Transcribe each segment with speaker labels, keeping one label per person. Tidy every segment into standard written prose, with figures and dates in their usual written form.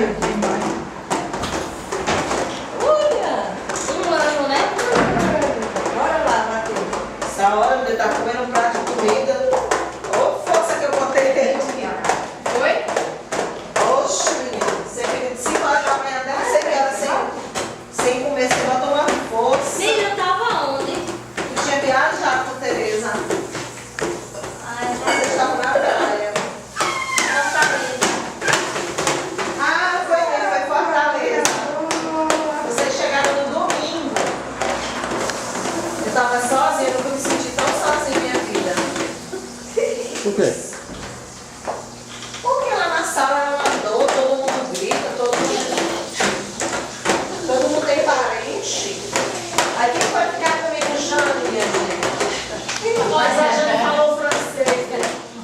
Speaker 1: né?
Speaker 2: Olha! Um ano, né?
Speaker 1: Bora lá, Matheus. Essa hora ele tá comendo um prato de comida. Ô, força que eu botei dele.
Speaker 2: Oi?
Speaker 1: Oxe, menino. Você fica de 5 horas da manhã até 6 horas sem comer. Você bota uma força.
Speaker 2: Sim, eu tava onde?
Speaker 1: Eu tinha viajado com Tereza.
Speaker 2: Ai,
Speaker 1: Vocês estavam na praia.
Speaker 2: Fortaleza.
Speaker 1: Ah, foi Fortaleza. Vocês chegaram no domingo. Eu tava sozinha, eu nunca me senti tão sozinha em minha vida.
Speaker 3: Por quê?
Speaker 1: Porque lá na sala ela andou, todo mundo grita, todo mundo tem parente. Aí quem vai ficar comigo, Jane, minha gente? Mas a Jane falou francês,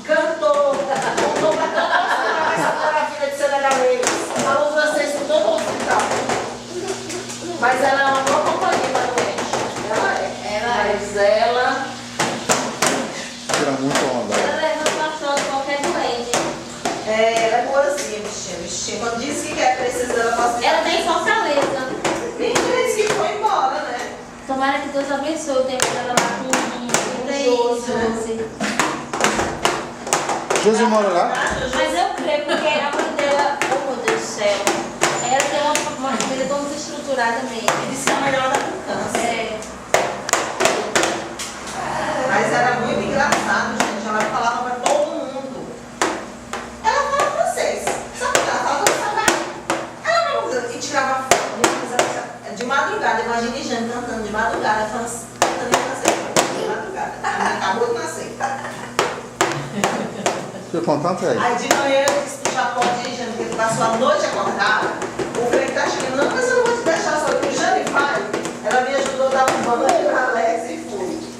Speaker 1: cantou, contou pra todo hospital, essa fotografia de senegalês. Falou francês com todo o hospital. Mas ela é uma boa companhia pra doente. Ela é. Mas ela...
Speaker 3: Tira muito onda.
Speaker 2: Ela leva o pastor de qualquer doente.
Speaker 1: ela é boazinha, bichinha. Quando diz que quer, precisa dela pra hospital.
Speaker 2: Ela tem Fortaleza.
Speaker 1: Mentira, disse que foi embora, né?
Speaker 2: Tomara que Deus abençoe o tempo dela lá com
Speaker 1: Josi.
Speaker 3: Josi mora lá?
Speaker 2: Mas eu creio porque a mãe dela, oh meu Deus do céu, ela tem uma família tão desestruturada mesmo.
Speaker 1: Disse que a melhor da câncer.
Speaker 2: É,
Speaker 1: Mas era muito engraçado, gente. Ela falava pra todo mundo. Ela fala francês. Sabe o que ela fala? Ela não e tirava foto. De madrugada, imagine Jane cantando de madrugada, cantando em francês. De madrugada. Ela acabou de nascer.
Speaker 3: Deixa eu contar, aí.
Speaker 1: Aí de manhã eu disse, tu já pode ir, Jane, porque tu passou a noite acordada. O Frei tá chegando, não, mas eu não vou te deixar só. O Jane vai. Ela me ajudou a dar um banho.